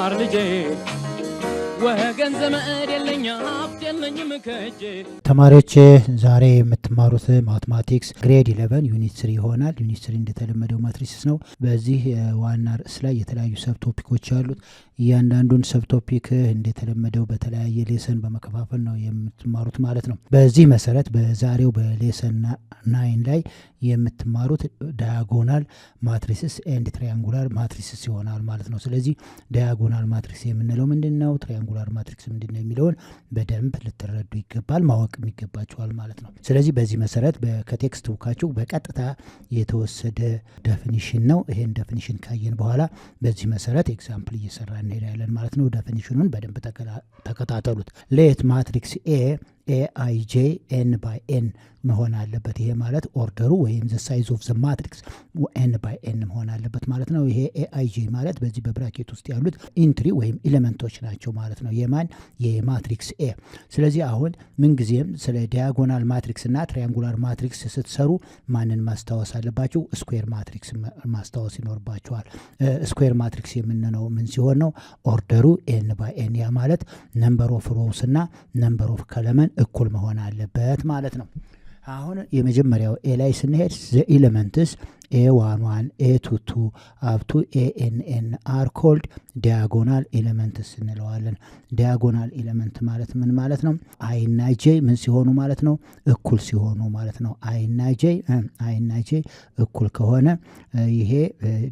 ልማር ልጄ ወገን ዘመድ የለኝ ሀብት የለኝም ከእጄ። ተማሪዎች ዛሬ የምትማሩት ማትማቲክስ ግሬድ 11 ዩኒት 3 ይሆናል። ዩኒት 3 እንደተለመደው ማትሪክስ ነው። በዚህ ዋና ርዕስ ላይ የተለያዩ ሰብ ቶፒኮች አሉት። እያንዳንዱን ሰብ ቶፒክ እንደተለመደው በተለያየ ሌሰን በመከፋፈል ነው የምትማሩት ማለት ነው። በዚህ መሰረት በዛሬው በሌሰን 9 ላይ የምትማሩት ዳያጎናል ማትሪክስ ኤንድ ትራያንጉላር ማትሪክስ ይሆናል ማለት ነው። ስለዚህ ዳያጎናል ማትሪክስ የምንለው ምንድነው፣ ትራያንጉላር ማትሪክስ ምንድነው የሚለውን በደንብ ልትረዱ ይገባል፣ ማወቅ ይገባችኋል ማለት ነው። ስለዚህ በዚህ መሰረት ከቴክስት ቡካችሁ በቀጥታ የተወሰደ ዴፊኒሽን ነው። ይሄን ዴፊኒሽን ካየን በኋላ በዚህ መሰረት ኤግዛምፕል እየሰራ እንሄዳለን ማለት ነው። ዴፊኒሽኑን በደንብ ተከታተሉት። ሌት ማትሪክስ ኤአይጄ ኤን ባይ ኤን መሆን አለበት። ይሄ ማለት ኦርደሩ ወይም ዘ ሳይዝ ኦፍ ዘ ማትሪክስ ኤን ባይ ኤን መሆን አለበት ማለት ነው። ይሄ ኤአይጄ ማለት በዚህ በብራኬት ውስጥ ያሉት ኢንትሪ ወይም ኤሌመንቶች ናቸው ማለት ነው። የማን የማትሪክስ ኤ። ስለዚህ አሁን ምንጊዜም ስለ ዲያጎናል ማትሪክስ እና ትራያንጉላር ማትሪክስ ስትሰሩ ማንን ማስታወስ አለባችሁ? ስኩዌር ማትሪክስ ማስታወስ ይኖርባችኋል። ስኩዌር ማትሪክስ የምንለው ምን ሲሆን ነው? ኦርደሩ ኤን ባይ ኤን፣ ያ ማለት ነምበር ኦፍ ሮውስ እና ነምበር ኦፍ ኮለመን እኩል መሆን አለበት ማለት ነው። አሁን የመጀመሪያው ኤ ላይ ስንሄድ ዘ ኤሌመንትስ A11 A22 up to ANN are called diagonal elements እንለዋለን። ዲያጎናል ኤሌመንት ማለት ምን ማለት ነው? አይ እና ጄ ምን ሲሆኑ ማለት ነው? እኩል ሲሆኑ ማለት ነው። አይ እና ጄ እኩል ከሆነ ይሄ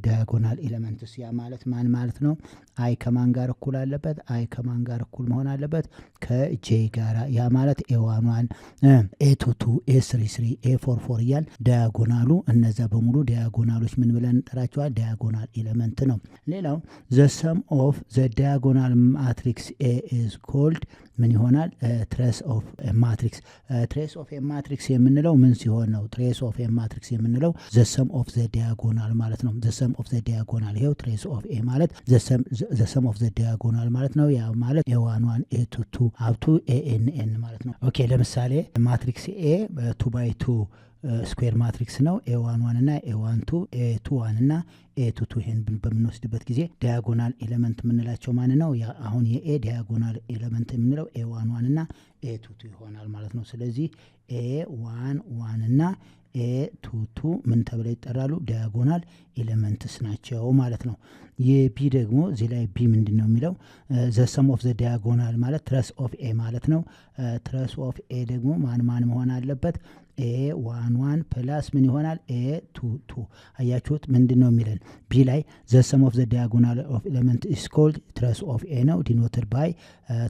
ዲያጎናል ኤሌመንትስ፣ ያ ማለት ማን ማለት ነው? አይ ከማን ጋር እኩል አለበት? አይ ከማን ጋር እኩል መሆን አለበት? ከጄ ጋር። ያ ማለት A11 A22 A33 A44 እያል ዲያጎናሉ እነዛ በሙሉ ዲያጎናሎች ምን ብለን እንጠራቸዋል? ዲያጎናል ኤሌመንት ነው። ሌላው the sum of the diagonal matrix A is called ምን ይሆናል? ትሬስ ኦፍ ማትሪክስ። ትሬስ ኦፍ ማትሪክስ የምንለው ምን ሲሆን ነው? ትሬስ ኦፍ ማትሪክስ የምንለው the sum of the diagonal ማለት ነው። the sum of the diagonal ይሄው ትሬስ ኦፍ ኤ ማለት the sum of the diagonal ማለት ነው። ያ ማለት A11 A22 up to ANN ማለት ነው። ኦኬ ለምሳሌ ማትሪክስ ኤ 2x2 ስኩዌር ማትሪክስ ነው። A11 እና A12 A21 እና A22 ይሄን በምንወስድበት ጊዜ ዲያጎናል ኤሌመንት የምንላቸው ማን ነው? ያ አሁን የኤ ዲያጎናል ኤሌመንት የምንለው A11 እና A22 ይሆናል ማለት ነው። ስለዚህ A11 እና A22 ምን ተብለው ይጠራሉ? ዲያጎናል ኤሌመንትስ ናቸው ማለት ነው። የቢ ደግሞ እዚህ ላይ ቢ ምንድነው የሚለው? ዘ ሰም ኦፍ ዘ ዲያጎናል ማለት ትረስ ኦፍ ኤ ማለት ነው። ትረስ ኦፍ ኤ ደግሞ ማን መሆን አለበት? A11 ፕላስ ምን ይሆናል? A22። አያችሁት ምንድነው የሚለን? ቢ ላይ ዘ ሰም ኦፍ ዘ ዲያጎናል ኦፍ ኤሌመንት ኢዝ ኮልድ ትረስ ኦፍ ኤ ነው። ዲኖትድ ባይ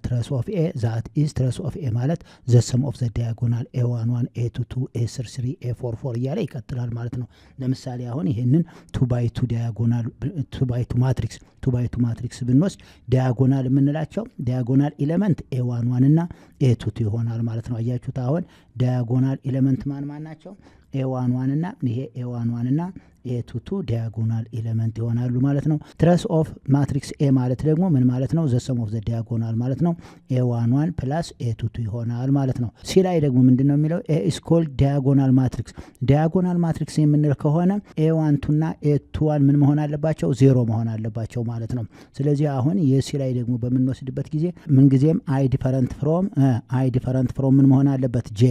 ትረስ ኦፍ ኤ ዛት ኢዝ ትረስ ኦፍ ኤ ማለት ዘ ሰም ኦፍ ዘ ዲያጎናል A11 A22 A33 A44 እያለ ይቀጥላል ማለት ነው። ለምሳሌ አሁን ይሄንን 2x2 ዲያጎናል 2x2 ማትሪክስ ብንወስድ ዲያጎናል የምንላቸው ዲያጎናል ኤሌመንት A11 እና A22 ይሆናል ማለት ነው። አያችሁት አሁን ዲያጎናል ኤሌመንት ማን ናቸው? A11 እና ይሄ A11 እና A22 ዲያጎናል ኤሌመንት ይሆናሉ ማለት ነው። ትረስ ኦፍ ማትሪክስ ኤ ማለት ደግሞ ምን ማለት ነው? ዘ ሰም ኦፍ ዘ ዲያጎናል ማለት ነው። A11 ፕላስ A22 ይሆናል ማለት ነው። ሲ ላይ ደግሞ ምንድነው የሚለው? ኤ ኢዝ ኮልድ ዲያጎናል ማትሪክስ። ዲያጎናል ማትሪክስ የምንል ከሆነ A12 እና A21 ምን መሆን አለባቸው? ዜሮ መሆን አለባቸው ማለት ነው። ስለዚህ አሁን የሲ ላይ ደግሞ በምንወስድበት ጊዜ ምንጊዜም አይ ዲፈረንት ፍሮም ምን መሆን አለበት? ጄ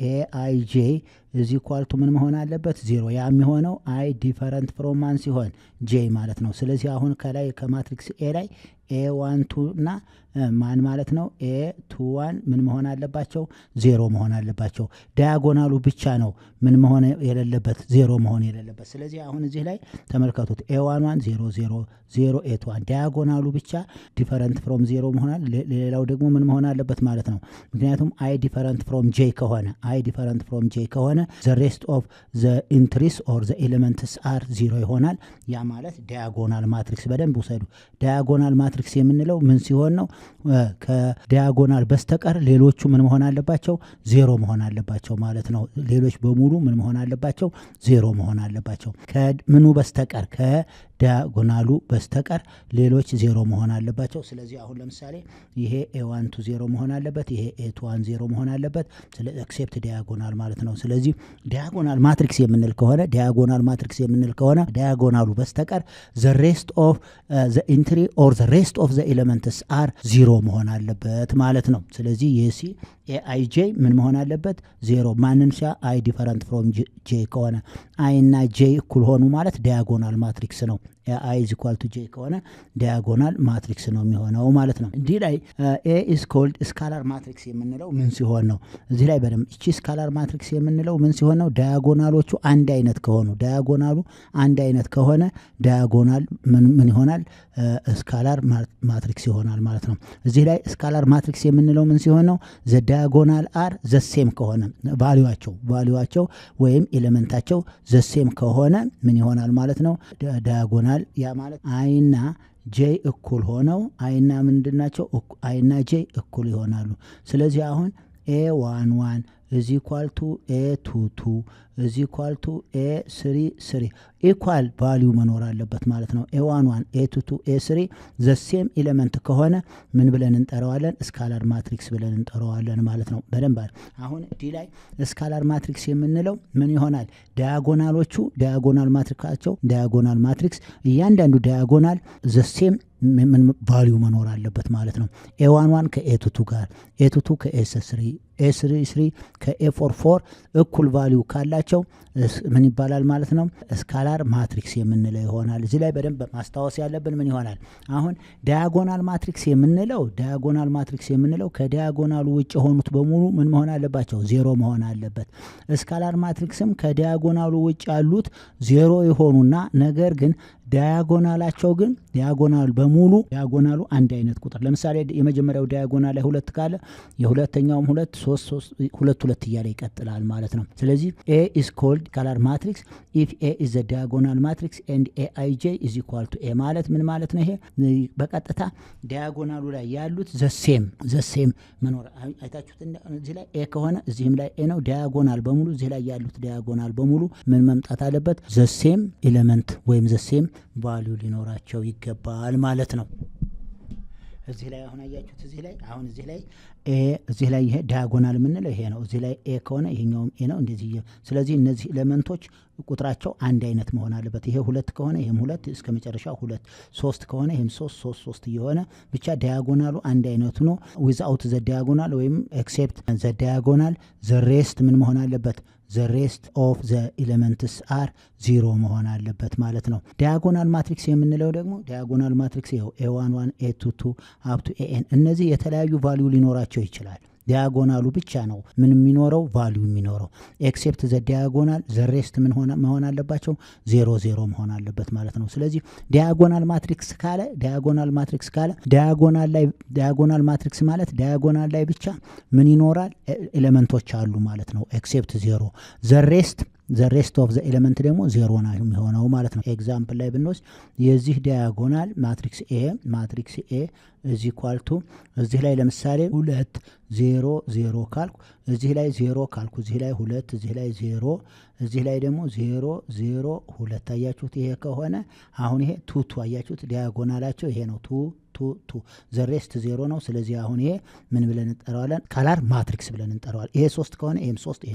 ኤአይጄ እዚህ ኳልቱ ምን መሆን አለበት? ዜሮ። ያ የሚሆነው አይ ዲፈረንት ፍሮም ማን ሲሆን? ጄ ማለት ነው። ስለዚህ አሁን ከላይ ከማትሪክስ ኤ ላይ A12 እና ማን ማለት ነው? A21 ምን መሆን አለባቸው? ዜሮ መሆን አለባቸው። ዲያጎናሉ ብቻ ነው ምን መሆን የሌለበት? ዜሮ መሆን የሌለበት። ስለዚህ አሁን እዚህ ላይ ተመልከቱት። A11 0 0 0 A21 ዲያጎናሉ ብቻ ዲፈረንት ፍሮም ዜሮ መሆናል። ሌላው ደግሞ ምን መሆን አለበት ማለት ነው? ምክንያቱም አይ ዲፈረንት ፍሮም ጄ ከሆነ the rest of the entries or the elements are 0 ይሆናል። ያ ማለት ዲያጎናል ማትሪክስ በደንብ ውሰዱ። ዲያጎናል ማትሪክስ የምንለው ምን ሲሆን ነው? ከዲያጎናል በስተቀር ሌሎቹ ምን መሆን አለባቸው? ዜሮ መሆን አለባቸው ማለት ነው። ሌሎች በሙሉ ምን መሆን አለባቸው? ዜሮ መሆን አለባቸው። ከምኑ በስተቀር? ዲያጎናሉ በስተቀር ሌሎች 0 መሆን አለባቸው። ስለዚህ አሁን ለምሳሌ ይሄ a12 0 መሆን አለበት፣ ይሄ a21 0 መሆን አለበት። ስለዚህ ኤክሴፕት ዲያጎናል ማለት ነው። ስለዚህ ዲያጎናል ማትሪክስ የምንል ከሆነ ዲያጎናሉ በስተቀር the rest of the entry or the rest of the elements are 0 መሆን አለበት ማለት ነው። ስለዚህ የሲ aij ምን መሆን አለበት? 0 ማንም ሻ i different from j ከሆነ i እና j እኩል ሆኑ ማለት ዲያጎናል ማትሪክስ ነው። i is equal to j ከሆነ ዲያጎናል ማትሪክስ ነው የሚሆነው ማለት ነው። እንዲህ ላይ a is called ስካላር ማትሪክስ የምንለው ምን ሲሆን ነው? እዚህ ላይ በደንብ እቺ ስካላር ማትሪክስ የምንለው ምን ሲሆን ነው? ዲያጎናሎቹ አንድ አይነት ከሆኑ ዲያጎናሉ አንድ አይነት ከሆነ ዲያጎናል ምን ይሆናል? ስካላር ማትሪክስ ይሆናል ማለት ነው። እዚህ ላይ ስካላር ማትሪክስ የምንለው ምን ሲሆን ነው? ዘ ዲያጎናል አር ዘ ሴም ከሆነ ቫልዩዋቸው ወይም ኤሌመንታቸው ዘ ሴም ከሆነ ምን ይሆናል ማለት ነው? ዲያጎናል ያ ማለት አይና ጄ እኩል ሆነው አይና ምንድናቸው? አይና ጄ እኩል ይሆናሉ። ስለዚህ አሁን a11 is equal to a22 is equal to a33 ኢኳል ቫልዩ መኖር አለበት ማለት ነው። a11 a22 a3 the same element ከሆነ ምን ብለን እንጠራዋለን? ስካላር ማትሪክስ ብለን እንጠራዋለን ማለት ነው። በደንብ አሁን ዲ ላይ ስካላር ማትሪክስ የምንለው ምን ይሆናል? ዲያጎናሎቹ ዲያጎናል ማትሪክስ እያንዳንዱ ዲያጎናል the same ምን ቫልዩ መኖር አለበት ማለት ነው። a11 ከa22 ጋር a22 ከa3 a33 ከa44 እኩል ቫልዩ ካላቸው ምን ይባላል ማለት ነው? ስካላር ማትሪክስ የምንለው ይሆናል። እዚህ ላይ በደንብ ማስታወስ ያለብን ምን ይሆናል? አሁን ዲያጎናል ማትሪክስ የምንለው ከዲያጎናሉ ውጭ የሆኑት በሙሉ ምን መሆን አለባቸው? 0 መሆን አለበት። ስካላር ማትሪክስም ከዲያጎናሉ ውጭ ያሉት 0 የሆኑና ነገር ግን ዲያጎናላቸው ግን ዲያጎናሉ አንድ አይነት ቁጥር ለምሳሌ የመጀመሪያው ዲያጎናል ላይ 2 ካለ የሁለተኛውም 2 3 እያለ ይቀጥላል ማለት ነው። ስለዚህ a is called scalar matrix if a is the diagonal matrix and aij is equal to a ማለት ምን ማለት ነው? ይሄ በቀጥታ ዲያጎናሉ ላይ ያሉት the same መኖር አይታችሁት እዚህ ላይ a ከሆነ እዚህም ላይ a ነው። ዲያጎናል በሙሉ እዚህ ላይ ያሉት ዲያጎናል በሙሉ ምን መምጣት አለበት? the same element ወይም the same ቫልዩ ሊኖራቸው ይገባል ማለት ነው። እዚህ ላይ አሁን አያችሁት እዚህ ላይ ይሄ ዲያጎናል የምንለው ይሄ ነው። እዚህ ላይ a ከሆነ ይሄኛውም a ነው እንደዚህ። ስለዚህ እነዚህ ኤሌመንቶች ቁጥራቸው አንድ አይነት መሆን አለበት። ይሄ 2 ከሆነ ይሄም 2 እስከ መጨረሻው 2 3 ከሆነ ይሄም 3 እየሆነ ብቻ ዲያጎናሉ አንድ አይነት ነው። without the diagonal ወይም except the diagonal the rest ምን መሆን አለበት? the rest of the elements are 0 መሆን አለበት ማለት ነው። ዲያጎናል ማትሪክስ የምንለው ደግሞ ዲያጎናል ማትሪክስ ይሄው a11 a22 up to an እነዚህ የተለያዩ ቫልዩ ሊኖራቸው ይችላል። ዲያጎናሉ ብቻ ነው ምን የሚኖረው? ቫልዩ የሚኖረው። ኤክሴፕት ዘ ዲያጎናል ዘ ሬስት ምን መሆን አለባቸው? 0 መሆን አለበት ማለት ነው። ስለዚህ ዲያጎናል ማትሪክስ ካለ ዲያጎናል ማትሪክስ ማለት ዲያጎናል ላይ ብቻ ምን ይኖራል? ኤሌመንቶች አሉ ማለት ነው። ኤክሴፕት 0 the rest of the element ደግሞ 0 ነው የሚሆነው ማለት ነው። ኤግዛምፕል ላይ ብንወስድ የዚህ ዲያጎናል ማትሪክስ A is equal to እዚህ ላይ ለምሳሌ 2 0 0 ካልኩ እዚህ ላይ 0 ካልኩ እዚህ ላይ 2 እዚህ ላይ 0 እዚህ ላይ ደግሞ 0 0 2 አያችሁት? ይሄ ከሆነ አሁን ይሄ 2 አያችሁት? ዲያጎናላቸው ይሄ ነው 2 the rest 0 ነው። ስለዚህ አሁን ይሄ ምን ብለን እንጠራዋለን? ስካላር ማትሪክስ ብለን እንጠራዋለን። ይሄ 3 ከሆነ ይሄም 3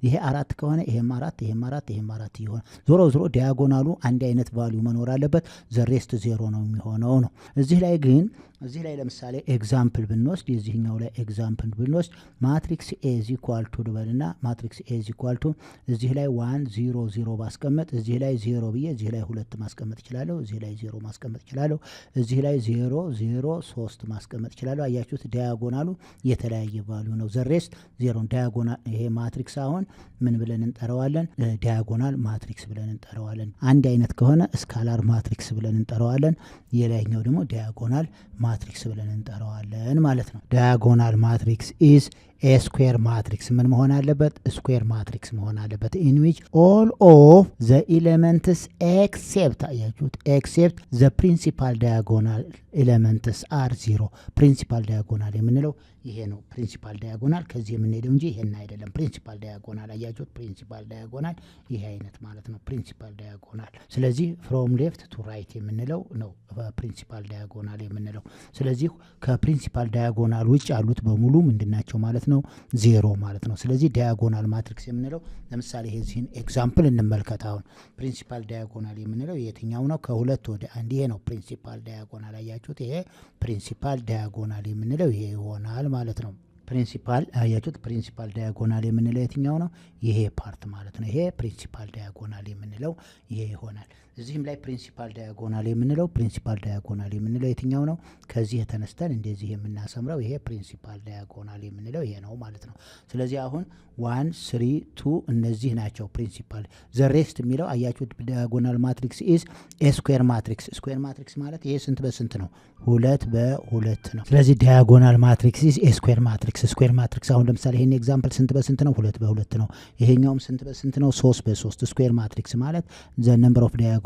ይሄ 4 ከሆነ ይሄም 4 ይሆን። ዞሮ ዲያጎናሉ አንድ አይነት ቫልዩ መኖር አለበት። the rest 0 ነው የሚሆነው ነው። እዚህ ላይ ለምሳሌ ኤግዛምፕል ብንወስድ የዚህኛው ላይ ኤግዛምፕል ብንወስድ ማትሪክስ A is equal to ልበልና ማትሪክስ A is equal to እዚህ ላይ 1 0 0 ባስቀመጥ እዚህ ላይ 0 ብዬ እዚህ ላይ 2 ማስቀመጥ እችላለሁ። እዚህ ላይ 0 ማስቀመጥ እችላለሁ። እዚህ ላይ 0 0 3 ማስቀመጥ እችላለሁ። አያችሁት? ዲያጎናሉ የተለያየ ቫልዩ ነው። the rest 0 ዲያጎናል ይሄ ማትሪክስ አሁን ምን ብለን እንጠራዋለን? ዲያጎናል ማትሪክስ ብለን እንጠራዋለን። አንድ አይነት ከሆነ ስካላር ማትሪክስ ብለን እንጠራዋለን። የላይኛው ደግሞ ዲያጎናል ማትሪክስ ብለን እንጠራዋለን ማለት ነው። ዲያጎናል ማትሪክስ ኢዝ ኤ ስኩዌር ማትሪክስ ምን መሆን አለበት? ስኩዌር ማትሪክስ መሆን አለበት። ኢን ዊች ኦል ኦፍ ዘ ኤሌመንትስ ኤክሴፕት አያችሁት? ኤክሴፕት ዘ ፕሪንሲፓል ዲያጎናል ኤሌመንትስ አር 0 ፕሪንሲፓል ዲያጎናል የምንለው ይሄ ነው ፕሪንሲፓል ዳያጎናል። ከዚህ የምንሄደው እንጂ ይሄን አይደለም። ፕሪንሲፓል ዳያጎናል አያችሁት? ፕሪንሲፓል ዳያጎናል ይሄ አይነት ማለት ነው ፕሪንሲፓል ዳያጎናል። ስለዚህ ፍሮም ሌፍት ቱ ራይት የምንለው ነው ፕሪንሲፓል ዳያጎናል የምንለው። ስለዚህ ከፕሪንሲፓል ዳያጎናል ውጭ ያሉት በሙሉ ምንድናቸው ማለት ነው? ዜሮ ማለት ነው። ስለዚህ ዳያጎናል ማትሪክስ የምንለው ለምሳሌ ይሄን ኤግዛምፕል እንመልከት። አሁን ፕሪንሲፓል ዳያጎናል የምንለው የትኛው ነው? ከሁለት ወደ አንድ ይሄ ነው ፕሪንሲፓል ዳያጎናል። አያችሁት? ይሄ ፕሪንሲፓል ዳያጎናል የምንለው ይሄ ይሆናል ማለት ነው። ፕሪንሲፓል አያችሁት? ፕሪንሲፓል ዳያጎናል የምንለው የትኛው ነው? ይሄ ፓርት ማለት ነው። ይሄ ፕሪንሲፓል ዳያጎናል የምንለው ይሄ ይሆናል። እዚህም ላይ ፕሪንሲፓል ዳያጎናል የምንለው የትኛው ነው? ከዚህ የተነስተን እንደዚህ የምናሰምረው ይሄ ፕሪንሲፓል ዳያጎናል የምንለው ይሄ ነው ማለት ነው። ስለዚህ አሁን 1 3 2 እነዚህ ናቸው ፕሪንሲፓል። ዘ ሬስት የሚለው አያችሁት? ዳያጎናል ማትሪክስ ኢዝ ኤ ስኩዌር ማትሪክስ። ስኩዌር ማትሪክስ ማለት ይሄ ስንት በስንት ነው? 2 በ2 ነው። ስለዚህ ዳያጎናል ማትሪክስ ኢዝ ኤ ስኩዌር ማትሪክስ። ስኩዌር ማትሪክስ አሁን ለምሳሌ ይሄን ኤግዛምፕል ስንት በስንት ነው? 2 በ2 ነው። ይሄኛውም ስንት በስንት ነው? 3 በ3። ስኩዌር ማትሪክስ ማለት ዘ ነምበር ኦፍ ዳያጎናልና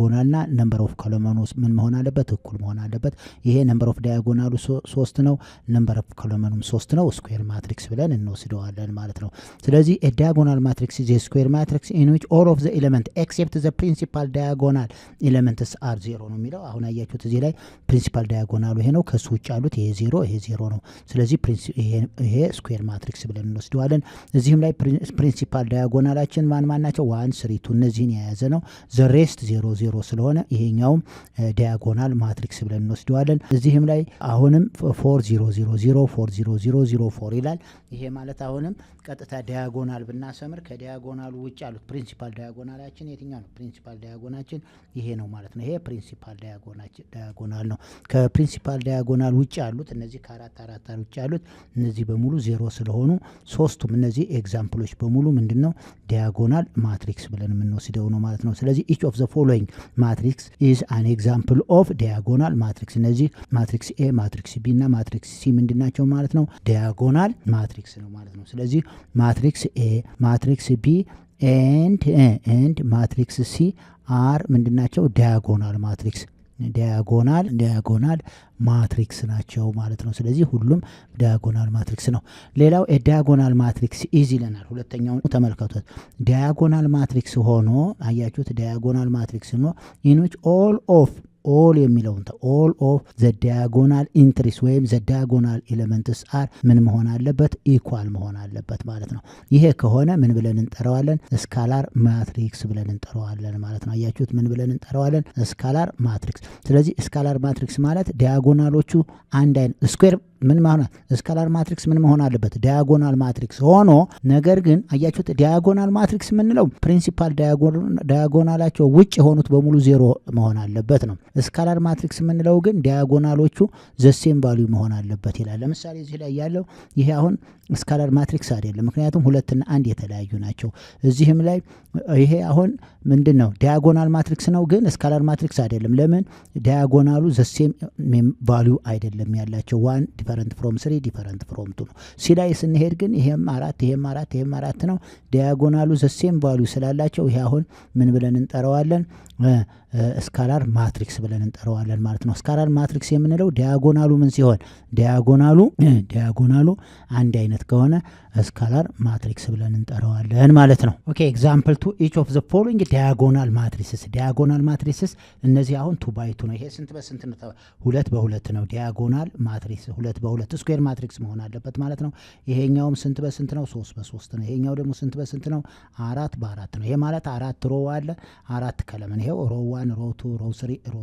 ነምበር ኦፍ ኮለመኑ ምን መሆን አለበት? እኩል መሆን አለበት። ይሄ ነምበር ኦፍ ዳያጎናሉ 3 ነው፣ ነምበር ኦፍ ኮለመኑም 3 ነው። ስኩዌር ማትሪክስ ብለን እንወስደዋለን ማለት ነው። ስለዚህ a diagonal matrix is a square matrix in which all of the element except the principal diagonal elements are 0 ነው የሚለው። አሁን አያችሁት? እዚህ ላይ ፕሪንሲፓል ዳያጎናሉ ይሄ ነው። ከሱ ውጭ ያሉት ይሄ 0 ነው። ስለዚህ ይሄ ስኩዌር ማትሪክስ ብለን እንወስደዋለን። እዚህም ላይ ፕሪንሲፓል ዳያጎናላችን ማን ናቸው? 1 3 2 እነዚህን የያዘ ነው። ዘ ሬስት 0 ስለሆነ ይሄኛውም ዳያጎናል ማትሪክስ ብለን እንወስደዋለን። እዚህም ላይ አሁንም 4 0 0 0 4 0 0 0 4 ይላል። ይሄ ማለት አሁንም ቀጥታ ዳያጎናል ብናሰምር ከዳያጎናሉ ውጭ ያሉት ፕሪንሲፓል ዳያጎናላችን የትኛው ነው? ፕሪንሲፓል ዳያጎናችን ይሄ ነው ማለት ነው። ይሄ ፕሪንሲፓል ዳያጎናል ነው። ከፕሪንሲፓል ዳያጎናል ውጭ ያሉት እነዚህ ከአራት ውጭ ያሉት እነዚህ በሙሉ 0 ስለሆኑ ሶስቱም እነዚህ ኤግዛምፕሎች በሙሉ ምንድነው? ዳያጎናል ማትሪክስ ብለን የምንወስደው ነው ማለት ነው። ስለዚህ each of the following matrix is an example of diagonal matrix። እነዚህ ማትሪክስ ኤ፣ ማትሪክስ ቢ እና ማትሪክስ ሲ ምንድናቸው ማለት ነው? ዳያጎናል ማትሪክስ ነው ማለት ነው። ስለዚህ ማትሪክስ ኤ፣ ማትሪክስ ቢ ኤንድ ማትሪክስ ሲ አር ምንድናቸው? ዳያጎናል ማትሪክስ ዳያጎናል ማትሪክስ ናቸው ማለት ነው። ስለዚህ ሁሉም ዳያጎናል ማትሪክስ ነው። ሌላው ዳያጎናል ማትሪክስ ኢዝ ይለናል። ሁለተኛውን ተመልከቱት። ዳያጎናል ማትሪክስ ሆኖ አያችሁት? ዳያጎናል ማትሪክስ ሆኖ in which all የሚለውን all of the diagonal entries ወይም the diagonal elements are ምን መሆን አለበት? ኢኳል መሆን አለበት ማለት ነው። ይሄ ከሆነ ምን ብለን እንጠራዋለን? ስካላር ማትሪክስ ብለን እንጠራዋለን ማለት ነው። አያችሁት? ምን ብለን እንጠራዋለን? ስካላር ማትሪክስ። ስለዚህ ስካላር ማትሪክስ ማለት ዳያጎናሎቹ አንድ አይነት ስኩዌር ምን ማለት ስካላር ማትሪክስ ምን መሆን አለበት? ዳያጎናል ማትሪክስ ሆኖ ነገር ግን አያችሁት? ዳያጎናል ማትሪክስ የምንለው ፕሪንሲፓል ዳያጎናላቸው ውጭ የሆኑት በሙሉ 0 መሆን አለበት ነው። ስካላር ማትሪክስ የምንለው ግን ዳያጎናሎቹ ዘሴም ቫልዩ መሆን አለበት ይላል። ለምሳሌ እዚህ ላይ ያለው ይሄ አሁን ስካላር ማትሪክስ አይደለም፣ ምክንያቱም 2 እና 1 የተለያዩ ናቸው። እዚህም ላይ ይሄ አሁን ምንድነው? ዳያጎናል ማትሪክስ ነው ግን ስካላር ማትሪክስ አይደለም። ለምን? ዳያጎናሉ ዘሴም ቫልዩ አይደለም ያላቸው። 1 ዲፈረንት ፍሮም 3 ዲፈረንት ፍሮም 2 ነው። ሲ ላይ ስንሄድ ግን ይሄም 4 ነው። ዳያጎናሉ ዘሴም ቫልዩ ስላላቸው ይሄ አሁን ምን ብለን እንጠራዋለን? ስካላር ማትሪክስ ብለን እንጠራዋለን ማለት ነው። ስካላር ማትሪክስ የምንለው ዳያጎናሉ ምን ሲሆን? ዳያጎናሉ አንድ አይነት ከሆነ ስካላር ማትሪክስ ብለን እንጠራዋለን ማለት ነው። ኦኬ ኤግዛምፕል 2 each of the following diagonal matrices እነዚህ አሁን 2 by 2 ነው። ይሄ ስንት በስንት ነው? 2 በ2 ነው። ዳያጎናል ማትሪክስ 2 በ2 ስኩዌር ማትሪክስ መሆን አለበት ማለት ነው። ይሄኛውም ስንት በስንት ነው? 3 በ3 ነው። ይሄኛው ደግሞ ስንት በስንት ነው? 4 በ4 ነው። ይሄ ማለት 4 ሮ አለ 4 ከለመን። ይሄው ሮ 1 ሮ 2 ሮ 3 ሮ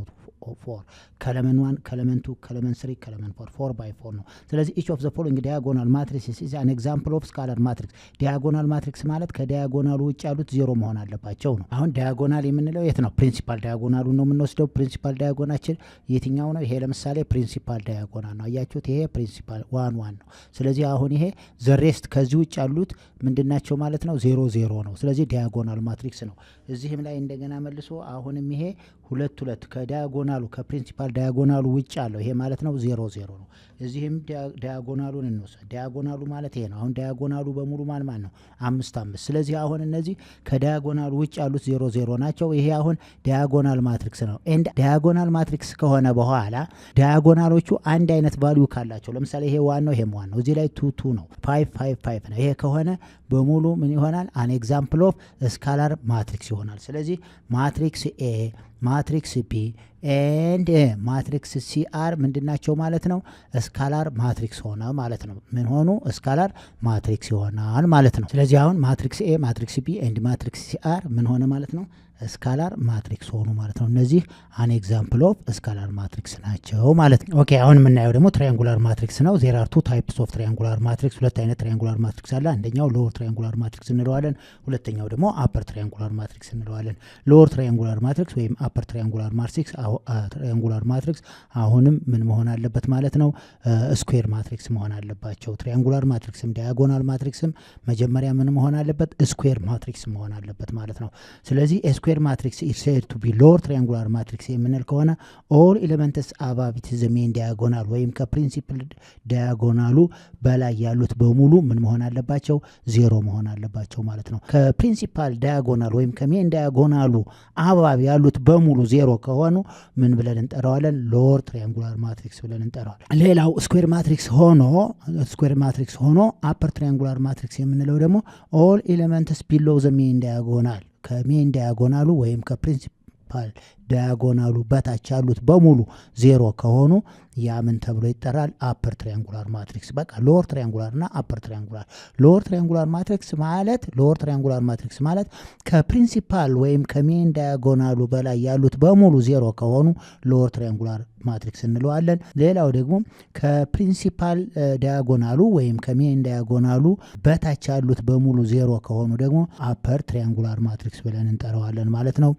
4 ከለመን 1 ከለመን 2 ከለመን 3 ከለመን 4 by 4 ነው። ስለዚህ each of the following diagonal matrices is an example of scalar matrix። ዲያጎናል ማትሪክስ ማለት ከዲያጎናሉ ውጭ ያሉት 0 መሆን አለባቸው ነው። አሁን ዲያጎናል የምንለው የት ነው? ፕሪንሲፓል ዳያጎናሉ ነው የምንወስደው። ፕሪንሲፓል ዳያጎናችን የትኛው ነው? ይሄ ለምሳሌ ፕሪንሲፓል ዳያጎናል ነው። አያችሁት? ይሄ ፕሪንሲፓል 1 ነው። ስለዚህ አሁን ይሄ ዘ ሬስት ከዚህ ውጭ ያሉት ምንድናቸው ማለት ነው? 0 ነው። ስለዚህ ዲያጎናል ማትሪክስ ነው። እዚህም ላይ እንደገና መልሶ አሁንም ይሄ 2 ከዲያጎናል ዳያጎናሉ ከፕሪንሲፓል ዳያጎናሉ ውጭ ያለው ይሄ ማለት ነው 0 0 ነው። እዚህም ዳያጎናሉን እንወስድ። ዳያጎናሉ ማለት ይሄ ነው። አሁን ዳያጎናሉ በሙሉ ማን ነው 5 5። ስለዚህ አሁን እነዚህ ከዳያጎናሉ ውጭ ያሉት 0 0 ናቸው። ይሄ አሁን ዳያጎናል ማትሪክስ ነው። ኤንድ ዳያጎናል ማትሪክስ ከሆነ በኋላ ዳያጎናሎቹ አንድ አይነት ቫልዩ ካላቸው ለምሳሌ ይሄ 1 ነው፣ ይሄም 1 ነው፣ እዚህ ላይ 2 2 ነው፣ 5 5 5 ነው። ይሄ ከሆነ በሙሉ ምን ይሆናል? አን ኤግዛምፕል ኦፍ ስካላር ማትሪክስ ይሆናል። ስለዚህ ማትሪክስ ኤ ማትሪክስ ቢ ኤንድ ማትሪክስ ሲአር ምንድናቸው ማለት ነው? ስካላር ማትሪክስ ሆነ ማለት ነው። ምን ሆኑ? ስካላር ማትሪክስ ይሆናል ማለት ነው። ስለዚህ አሁን ማትሪክስ ኤ ማትሪክስ ቢ ኤንድ ማትሪክስ ሲአር ምን ሆነ ማለት ነው? ስካላር ማትሪክስ ሆኑ ማለት ነው። እነዚህ አን ኤግዛምፕል ኦፍ ስካላር ማትሪክስ ናቸው ማለት ነው። ኦኬ አሁን የምናየው ደግሞ ትራያንጉላር ማትሪክስ ነው። ዜር አር ቱ ታይፕስ ኦፍ ትራያንጉላር ማትሪክስ። ሁለት አይነት ትራያንጉላር ማትሪክስ አለ። አንደኛው ሎወር ትራያንጉላር ማትሪክስ እንለዋለን። ሁለተኛው ደግሞ አፐር ትራያንጉላር ማትሪክስ እንለዋለን። ሎወር ትራያንጉላር ማትሪክስ ወይም አፐር ትራያንጉላር ማትሪክስ አሁንም ምን መሆን አለበት ማለት ነው? ስኩዌር ማትሪክስ መሆን አለባቸው። ትራያንጉላር ማትሪክስም ዳያጎናል ማትሪክስም መጀመሪያ ምን መሆን አለበት? ስኩዌር ማትሪክስ መሆን አለበት ማለት ነው። ስለዚህ ስኩዌር ማትሪክስ ኢዝ ሴድ ቱ ቢ ሎወር ትራያንጉላር ማትሪክስ የምንል ከሆነ ኦል ኤሌመንትስ አባቭ ኢት ዘ ሜን ዳያጎናል ወይም ከፕሪንሲፕል ዳያጎናሉ በላይ ያሉት በሙሉ ምን መሆን አለባቸው? 0 መሆን አለባቸው ማለት ነው። ከፕሪንሲፓል ዳያጎናል ወይም ከሜን ዳያጎናሉ አባብ ያሉት በሙሉ 0 ከሆኑ ምን ብለን እንጠራዋለን? ሎወር ትራያንጉላር ማትሪክስ ብለን እንጠራዋለን። ሌላው ስኩዌር ማትሪክስ ሆኖ አፐር ትራያንጉላር ማትሪክስ የምንለው ደግሞ ኦል ኤሌመንትስ ቢሎ ዘ ሜን ዳያጎናል ከሜን ዳያጎናሉ ወይም ከፕሪንሲፓል ዳያጎናሉ በታች ያሉት በሙሉ 0 ከሆኑ ያ ምን ተብሎ ይጠራል? አፐር ትራያንጉላር ማትሪክስ። በቃ ሎወር ትራያንጉላር እና አፐር ትራያንጉላር። ሎወር ትራያንጉላር ማትሪክስ ማለት ከፕሪንሲፓል ወይም ከሜን ዳያጎናሉ በላይ ያሉት በሙሉ 0 ከሆኑ ሎወር ትራያንጉላር ማትሪክስ እንለዋለን። ሌላው ደግሞ ከፕሪንሲፓል ዳያጎናሉ ወይም ከሜን ዳያጎናሉ በታች ያሉት በሙሉ 0 ከሆኑ ደግሞ አፐር ትራያንጉላር ማትሪክስ ብለን እንጠራዋለን ማለት ነው።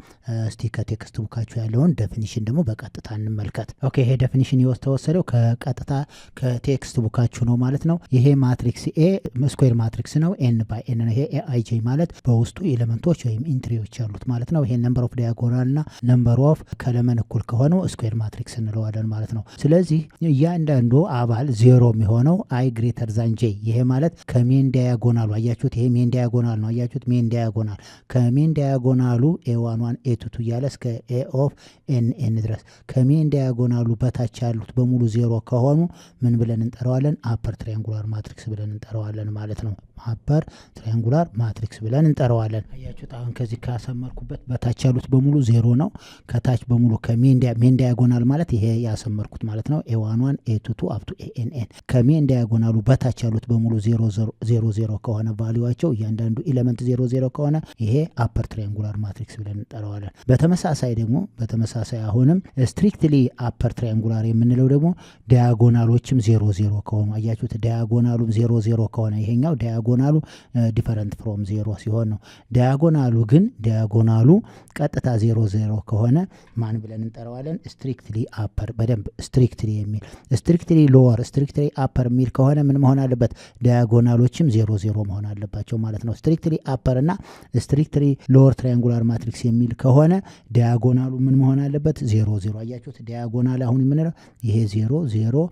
እስቲ ከቴክስት ቡካችሁ ያለውን ዴፊኒሽን ደግሞ በቀጥታ እንመልከት። ኦኬ ይሄ ዴፊኒሽን የተወሰደው ከቀጥታ ከቴክስት ቡካችሁ ነው ማለት ነው። ይሄ ማትሪክስ ኤ ስኩዌር ማትሪክስ ነው። ኤን ባይ ኤን ነው። ይሄ ኤአይጄ ማለት በውስጡ ኤሌመንቶች ወይም ኢንትሪዎች ያሉት ማለት ነው። ይሄ ነምበር ኦፍ ዳያጎናል እና ነምበር ኦፍ ከለመን እኩል ከሆነው ስኩዌር ማትሪክስ እንለዋለን ማለት ነው። ስለዚህ እያንዳንዱ አባል 0 የሚሆነው አይ ግሬተር ዛን ጄ። ይሄ ማለት ከሜን ዳያጎናሉ አያችሁት፣ ይሄ ሜን ዳያጎናል ነው አያችሁት፣ ሜን ዳያጎናል ከሜን ዳያጎናሉ ኤ11 ኤ22 እያለ እስከ ኤ ኦፍ ኤን ድረስ ከሜን ዳያጎናሉ በታች ያሉት በሙሉ 0 ከሆኑ ምን ብለን እንጠራዋለን? አፐር ትራያንጉላር ማትሪክስ ብለን እንጠራዋለን ማለት ነው። አፐር ትራያንጉላር ማትሪክስ ብለን እንጠራዋለን። አያችሁት አሁን ከዚህ ካሰመርኩበት በታች ያሉት በሙሉ 0 ነው። ከታች በሙሉ ከሜን ዳያጎናል ማለት ይሄ ያሰመርኩት ማለት ነው። ኤ11 ኤ22 አፕ ቱ ኤኤንኤን ከሜን ዳያጎናሉ በታች ያሉት በሙሉ 0 ከሆነ ቫልዩዋቸው እያንዳንዱ ኤሌመንት 0 ከሆነ ይሄ አፐር ትራያንጉላር ማትሪክስ ብለን እንጠራዋለን። በተመሳሳይ አሁንም ስትሪክትሊ አፐር ትራያንጉላር የምንለው ደግሞ ዳያጎናሎችም 0 ከሆኑ አያችሁት፣ ዳያጎናሉም 0 ከሆነ ይሄኛው ዳያጎናሉ ዲፈረንት ፍሮም 0 ሲሆን ነው። ዳያጎናሉ ቀጥታ 0 ከሆነ ማን ብለን እንጠራዋለን? ስትሪክትሊ አፐር። በደንብ ስትሪክትሊ የሚል ስትሪክትሊ ሎወር ስትሪክትሊ አፐር የሚል ከሆነ ምን መሆን አለበት? ዳያጎናሎችም 0 መሆን አለባቸው ማለት ነው። ስትሪክትሊ አፐር እና ስትሪክትሊ ሎወር ትራያንጉላር ማትሪክስ የሚል ከሆነ ዳያጎናሉ ምን መሆን አለበት? 0 አያችሁት፣ ዳያጎናል አሁን የምንለው ይሄ 0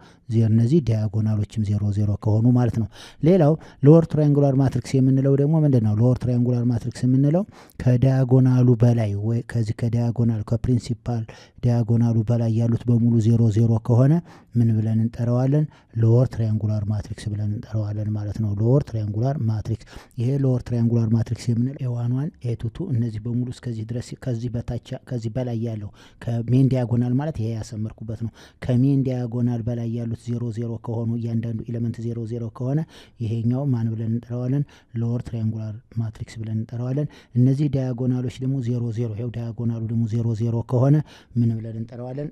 እነዚህ ዳያጎናሎችም 0 ከሆኑ ማለት ነው። ሌላው ሎወር ትራያንጉላር ማትሪክስ የምንለው ደግሞ ምንድነው? ሎወር ትራያንጉላር ማትሪክስ የምንለው ከዳያጎናሉ በላይ ወይ ከዚህ ከዳያጎናል ከፕሪንሲፓል ዳያጎናሉ በላይ ያሉት በሙሉ 0 ከሆነ ምን ብለን እንጠራዋለን? ሎወር ትራያንጉላር ማትሪክስ ብለን እንጠራዋለን ማለት ነው። ሎወር ትራያንጉላር ማትሪክስ። ይሄ ሎወር ትራያንጉላር ማትሪክስ የምንለው ኤ11 ኤ22 እነዚህ በሙሉ እስከዚህ ድረስ ከዚህ በታች ከዚህ በላይ ያለው ከሜን ዳያጎናል ማለት ይሄ ያሰመርኩበት ነው። ከሜን ዳያጎናል በላይ ያሉት 0 ከሆኑ እያንዳንዱ ኤሌመንት 0 ከሆነ ይሄኛው ማን ብለን እንጠራዋለን? ሎወር ትራያንጉላር ማትሪክስ ብለን እንጠራዋለን። እነዚህ ዳያጎናሎች ደግሞ 0 ይሄው ዳያጎናሉ ደግሞ 0 ከሆነ ምን ብለን እንጠራዋለን?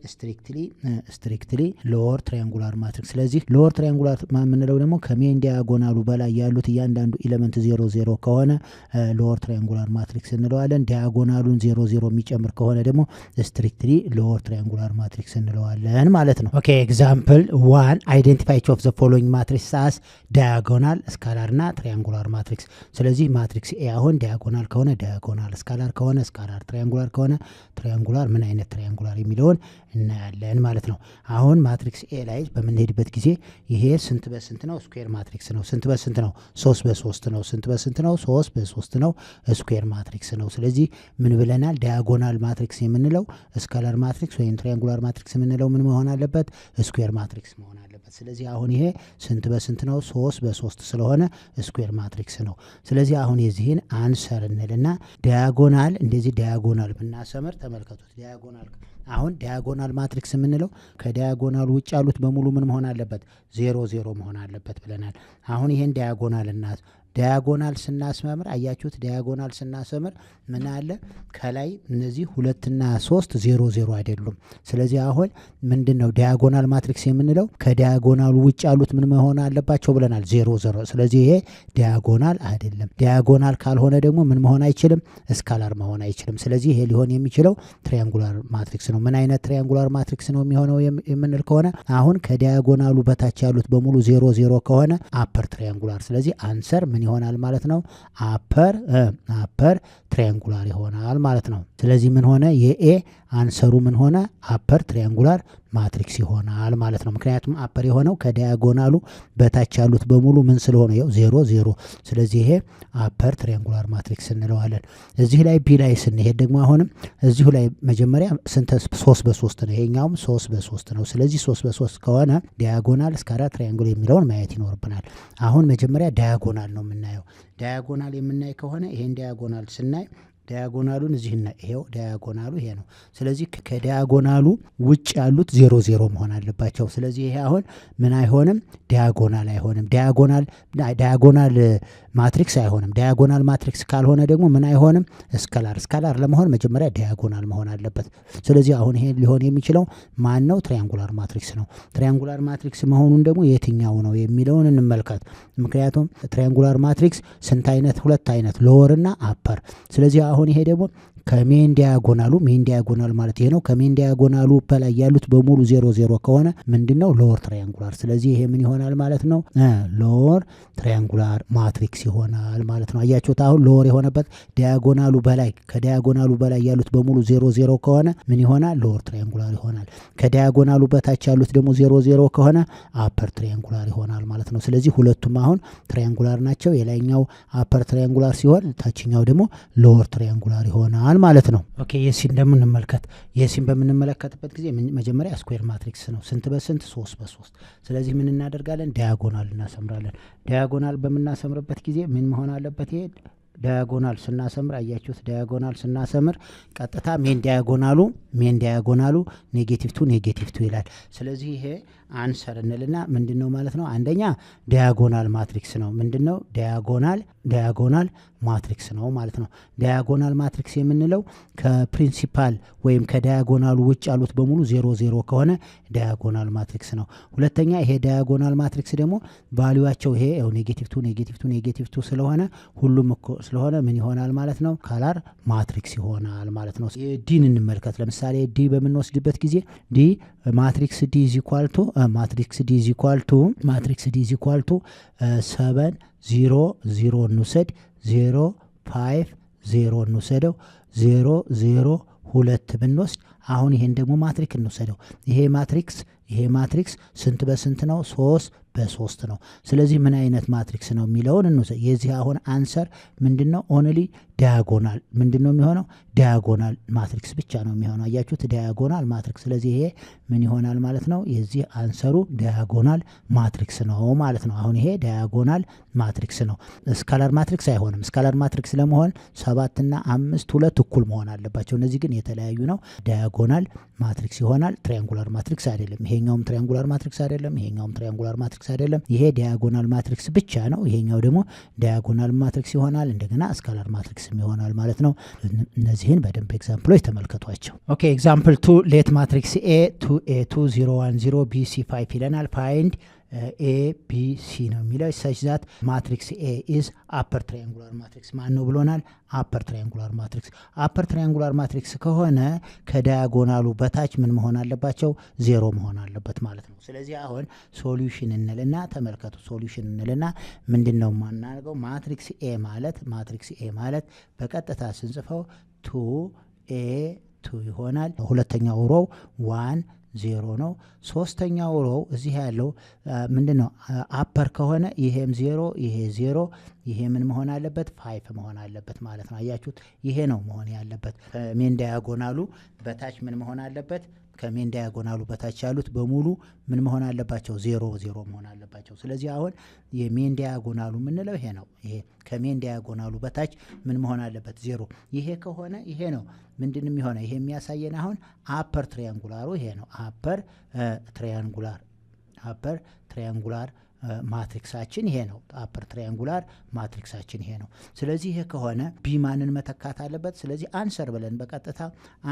ስትሪክትሊ ሎወር ትራያንጉላር ማትሪክስ። ስለዚህ ሎወር ትራያንጉላር የምንለው ደግሞ ከሜን ዳያጎናሉ በላይ ያሉት እያንዳንዱ ኤሌመንት 0 ከሆነ ሎወር ትራያንጉላር ማትሪክስ እንለዋለን። ዳያጎናሉን 0 የሚጨምር ከሆነ ደግሞ ስትሪክትሊ ሎወር ትራያንጉላር ማትሪክስ እንለዋለን ማለት ነው። ነው። ኦኬ ኤግዛምፕል 1 አይደንቲፋይ ኢች ኦፍ ዘ ፎሎዊንግ ማትሪክስ አስ ዳያጎናል ስካላር እና ትሪያንጉላር ማትሪክስ። ስለዚህ ማትሪክስ ኤ አሁን ዳያጎናል ከሆነ ዳያጎናል፣ ስካላር ከሆነ ስካላር፣ ትሪያንጉላር ከሆነ ትሪያንጉላር፣ ምን አይነት ትሪያንጉላር የሚለውን እናያለን ማለት ነው። አሁን ማትሪክስ ኤ ላይ በምንሄድበት ጊዜ ይሄ ስንት በስንት ነው? ስኩዌር ማትሪክስ ነው። ስንት በስንት ነው? 3 በ3 ነው። ስንት በስንት ነው? 3 በ3 ነው። ስኩዌር ማትሪክስ ነው። ስለዚህ ምን ብለናል? ዳያጎናል ማትሪክስ የምንለው ስካላር ማትሪክስ ወይም ትሪያንጉላር ማትሪክስ የምንለው ምን መሆን አለበት? ስኩዌር ማትሪክስ መሆን አለበት። ስለዚህ አሁን ይሄ ስንት በስንት ነው? 3 በ3 ስለሆነ ስኩዌር ማትሪክስ ነው። ስለዚህ አሁን የዚህን አንሰር እንልና ዳያጎናል እንደዚህ ዳያጎናል ብናሰምር ተመልከቱት። ዳያጎናል አሁን ዳያጎናል ማትሪክስ የምንለው ከዳያጎናል ውጭ ያሉት በሙሉ ምን መሆን አለበት? 0 0 መሆን አለበት ብለናል። አሁን ይሄን ዳያጎናል ስናስመምር አያችሁት? ዳያጎናል ስናሰምር ምን አለ? ከላይ እነዚህ 2 እና 3 0 0 አይደሉም። ስለዚህ አሁን ምንድነው ዳያጎናል ማትሪክስ የምንለው? ከዳያጎናሉ ውጭ ያሉት ምን መሆን አለባቸው ብለናል? 0 0። ስለዚህ ይሄ ዳያጎናል አይደለም። ዳያጎናል ካልሆነ ደግሞ ምን መሆን አይችልም? ስካላር መሆን አይችልም። ስለዚህ ይሄ ሊሆን የሚችለው ትሪያንጉላር ማትሪክስ ነው። ምን አይነት ትሪያንጉላር ማትሪክስ ነው የሚሆነው የምንል ከሆነ አሁን ከዳያጎናሉ በታች ያሉት በሙሉ 0 0 ከሆነ አፐር ትሪያንጉላር። ስለዚህ አንሰር ምን ይሆናል ማለት ነው? አፐር ትሪያንጉላር ይሆናል ማለት ነው። ስለዚህ ምን ሆነ? የኤ አንሰሩ ምን ሆነ? አፐር ትሪያንጉላር ማትሪክስ ይሆናል ማለት ነው። ምክንያቱም አፐር የሆነው ከዳያጎናሉ በታች ያሉት በሙሉ ምን ስለሆነ ይኸው 0 0። ስለዚህ ይሄ አፐር ትሪያንጉላር ማትሪክስ እንለዋለን። እዚህ ላይ ቢ ላይ ስንሄድ ደግሞ አሁንም እዚሁ ላይ መጀመሪያ 3 በ3 ነው። ይሄኛውም 3 በ3 ነው። ስለዚህ 3 በ3 ከሆነ ዳያጎናል ስካላር ትሪያንጉል የሚለውን ማየት ይኖርብናል። አሁን መጀመሪያ ዳያጎናል ነው የምናየው። ዳያጎናል የምናይ ከሆነ ይሄን ዳያጎናል ስናይ ዳያጎናሉን እዚህ እና ይሄው ዳያጎናሉ ይሄ ነው። ስለዚህ ከዳያጎናሉ ውጭ ያሉት 0 0 መሆን አለባቸው። ስለዚህ ይሄ አሁን ምን አይሆንም? ዳያጎናል አይሆንም። ዳያጎናል ማትሪክስ አይሆንም። ዳያጎናል ማትሪክስ ካልሆነ ደግሞ ምን አይሆንም? ስካላር ለመሆን መጀመሪያ ዳያጎናል መሆን አለበት። ስለዚህ አሁን ይሄ ሊሆን የሚችለው ማን ነው? ትሪያንጉላር ማትሪክስ ነው። ትሪያንጉላር ማትሪክስ መሆኑን ደግሞ የትኛው ነው የሚለውን እንመልከት። ምክንያቱም ትሪያንጉላር ማትሪክስ ስንት አይነት? 2 አይነት፣ ሎወር እና አፐር። ስለዚህ አሁን ይሄ ደግሞ ከሜን ዲያጎናል ማለት ይሄ ነው። ከሜን ዲያጎናሉ በላይ ያሉት በሙሉ 0 0 ከሆነ ምንድነው? ሎወር ትሪያንጉላር። ስለዚህ ይሄ ምን ይሆናል ማለት ነው? ሎወር ትሪያንጉላር ማትሪክስ ይሆናል ማለት ነው። አያችሁት? አሁን ሎወር የሆነበት ከዳያጎናሉ በላይ ያሉት በሙሉ 0 0 ከሆነ ምን ይሆናል? ሎወር ትሪያንጉላር ይሆናል። ከዳያጎናሉ በታች ያሉት ደግሞ 0 0 ከሆነ አፐር ትሪያንጉላር ይሆናል ማለት ነው። ስለዚህ ሁለቱም አሁን ትሪያንጉላር ናቸው። የላይኛው አፐር ትሪያንጉላር ሲሆን ታችኛው ደግሞ ሎወር ትሪያንጉላር ይሆናል ማለት ነው። ኦኬ የሲን ደግሞ እንመልከት። የሲን በምንመለከትበት ጊዜ መጀመሪያ ስኩዌር ማትሪክስ ነው። ስንት በስንት? 3 በ3። ስለዚህ ምን እናደርጋለን? ዳያጎናል እናሰምራለን። ዳያጎናል በምናሰምርበት ጊዜ ምን መሆን አለበት? ይሄ ዳያጎናል ስናሰምር አያችሁት? ዳያጎናል ስናሰምር ቀጥታ ሜን ዳያጎናሉ ኔጌቲቭ 2 ይላል። ስለዚህ ይሄ አንሰር እንልና ምንድነው ማለት ነው? አንደኛ ዳያጎናል ማትሪክስ ነው። ምንድነው? ዳያጎናል ማትሪክስ ነው ማለት ነው። ዳያጎናል ማትሪክስ የምንለው ከፕሪንሲፓል ወይም ከዳያጎናሉ ውጭ ያሉት በሙሉ 0 0 ከሆነ ዳያጎናል ማትሪክስ ነው። ሁለተኛ ይሄ ዳያጎናል ማትሪክስ ደግሞ ቫልዩዋቸው ይሄ ኔጌቲቭ 2 ስለሆነ ሁሉም እኮ ስለሆነ ምን ይሆናል ማለት ነው? ካላር ማትሪክስ ይሆናል ማለት ነው። ዲን እንመልከት። ለምሳሌ ዲ በምንወስድበት ጊዜ ዲ ማትሪክስ ዲ ኢዝ ኢኳል ቱ 7 0 0 እንውሰድ 0 5 0 እንውሰደው 0 0 2 ብንወስድ አሁን ይሄን ደግሞ ማትሪክስ እንውሰደው። ይሄ ማትሪክስ ስንት በስንት ነው? 3 በ3 ነው። ስለዚህ ምን አይነት ማትሪክስ ነው የሚለውን እንውሰድ። የዚህ አሁን አንሰር ምንድነው? ኦንሊ ዳያጎናል ምንድነው የሚሆነው? ዳያጎናል ማትሪክስ ብቻ ነው የሚሆነው። አያችሁት? ዳያጎናል ማትሪክስ። ስለዚህ ይሄ ምን ይሆናል ማለት ነው? የዚህ አንሰሩ ዳያጎናል ማትሪክስ ነው ማለት ነው። አሁን ይሄ ዳያጎናል ማትሪክስ ነው። ስካላር ማትሪክስ አይሆንም። ስካላር ማትሪክስ ለመሆን 7 እና 5 2 እኩል መሆን አለባቸው። እነዚህ ግን የተለያዩ ነው። ዳያጎናል ማትሪክስ ይሆናል። ትሪያንጉላር ማትሪክስ አይደለም። ይሄኛውም ትሪያንጉላር ማትሪክስ አይደለም። ይሄኛውም ትሪያንጉላር ማትሪክስ አይደለም። ይሄ ዳያጎናል ማትሪክስ ብቻ ነው። ይሄኛው ደግሞ ዳያጎናል ማትሪክስ ይሆናል። እንደገና ስካላር ማትሪክስ ይሆናል ማለት ነው። እነዚህን በደንብ ኤግዛምፕሎች ተመልከቷቸው። ኦኬ ኤግዛምፕል 2 ሌት ማትሪክስ A 2A2 0 1 0 B C 5 ይለናል። ፋይንድ ኤ ቢ ሲ ነው የሚለው such that matrix A is upper triangular matrix ማን ነው ብሎናል upper triangular matrix upper triangular matrix ከሆነ ከዳያጎናሉ በታች ምን መሆን አለባቸው 0 መሆን አለበት ማለት ነው ስለዚህ አሁን ሶሉሽን እንልና ተመልከቱ ሶሉሽን እንልና ምንድነው ማናደርገው ማትሪክስ A ማለት በቀጥታ ስንጽፈው 2A2 ይሆናል ሁለተኛው ሮው 1 0 ነው ሶስተኛው ሮው እዚህ ያለው ምንድነው አፐር ከሆነ ይሄም 0 ይሄ 0 ይሄ ምን መሆን አለበት 5 መሆን አለበት ማለት ነው አያችሁት ይሄ ነው መሆን ያለበት ሜን ዳያጎናሉ በታች ምን መሆን አለበት ከሜን ዳያጎናሉ በታች ያሉት በሙሉ ምን መሆን አለባቸው 0 0 መሆን አለባቸው ስለዚህ አሁን የሜን ዳያጎናሉ ምንለው ይሄ ነው ይሄ ከሜን ዳያጎናሉ በታች ምን መሆን አለበት 0 ይሄ ከሆነ ይሄ ነው ምንድነው የሚሆነው ይሄ የሚያሳየን አሁን አፐር ትሪያንጉላሩ ይሄ ነው አፐር ትሪያንጉላር ማትሪክሳችን ይሄ ነው አፐር ትሪያንጉላር ማትሪክሳችን ይሄ ነው ስለዚህ ይሄ ከሆነ ቢ ማንን መተካት አለበት ስለዚህ አንሰር ብለን በቀጥታ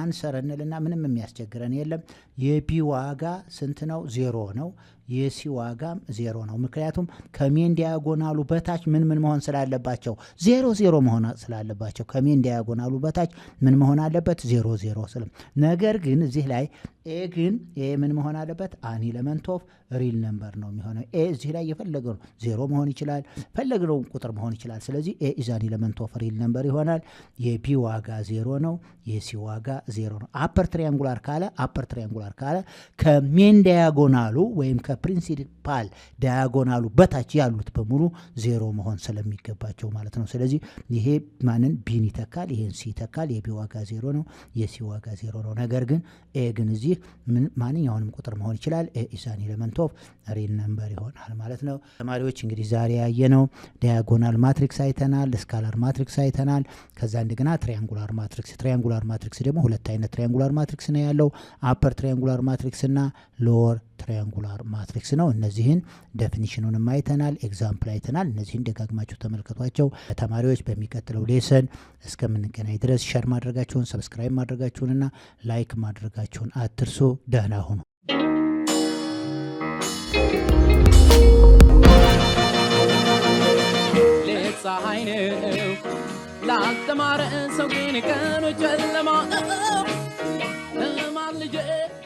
አንሰር እንልና ምንም የሚያስቸግረን የለም የቢ ዋጋ ስንት ነው 0 ነው የሲ ዋጋም 0 ነው ምክንያቱም ከሜን ዲያጎናሉ በታች ምን መሆን ስላለባቸው 0 0 መሆን ስላለባቸው ከሜን ዲያጎናሉ በታች ምን መሆን አለበት 0 0 ስለም ነገር ግን እዚህ ላይ ኤ ምን መሆን አለበት አን ኤሌመንት ኦፍ ሪል ነምበር ነው የሚሆነው ኤ እዚህ ላይ የፈለገው 0 መሆን ይችላል ፈለገው ቁጥር መሆን ይችላል ስለዚህ ኤ ኢዝ አን ኤሌመንት ኦፍ ሪል ነምበር ይሆናል የቢ ዋጋ 0 ነው የሲ ዋጋ 0 ነው አፐር ትሪያንጉላር ካለ ከሜን ዲያጎናሉ ወይም ከፕሪንሲፓል ዳያጎናሉ በታች ያሉት በሙሉ 0 መሆን ስለሚገባቸው ማለት ነው ስለዚህ ይሄ ማንን ቢን ይተካል ይሄን ሲ ይተካል የቢ ዋጋ 0 ነው የሲ ዋጋ 0 ነው ነገር ግን ኤ ግን እዚህ ማንኛውንም ቁጥር መሆን ይችላል ኤ ኢዝ አን ኤሌመንት ኦፍ ሪል ነምበር ይሆናል ማለት ነው ተማሪዎች እንግዲህ ዛሬ ያየነው ዳያጎናል ማትሪክስ አይተናል ስካላር ማትሪክስ አይተናል ከዛ እንደገና ትሪያንጉላር ማትሪክስ ደግሞ ሁለት አይነት ትሪያንጉላር ማትሪክስ ነው ያለው አፐር ትሪያንጉላር ማትሪክስ እና ሎወር ትሪያንጉላር ማትሪክስ ነው እነዚህን ዴፊኒሽኑንም አይተናል ኤግዛምፕል አይተናል እነዚህን ደጋግማችሁ ተመልከቷቸው ተማሪዎች በሚቀጥለው ሌሰን እስከምንገናኝ ድረስ ሼር ማድረጋችሁን ሰብስክራይብ ማድረጋችሁንና ላይክ ማድረጋችሁን አትርሱ ደህና ሁኑ ፀሐይ ነው ላልተማረ ሰው ግን ቀኑ ጨለማ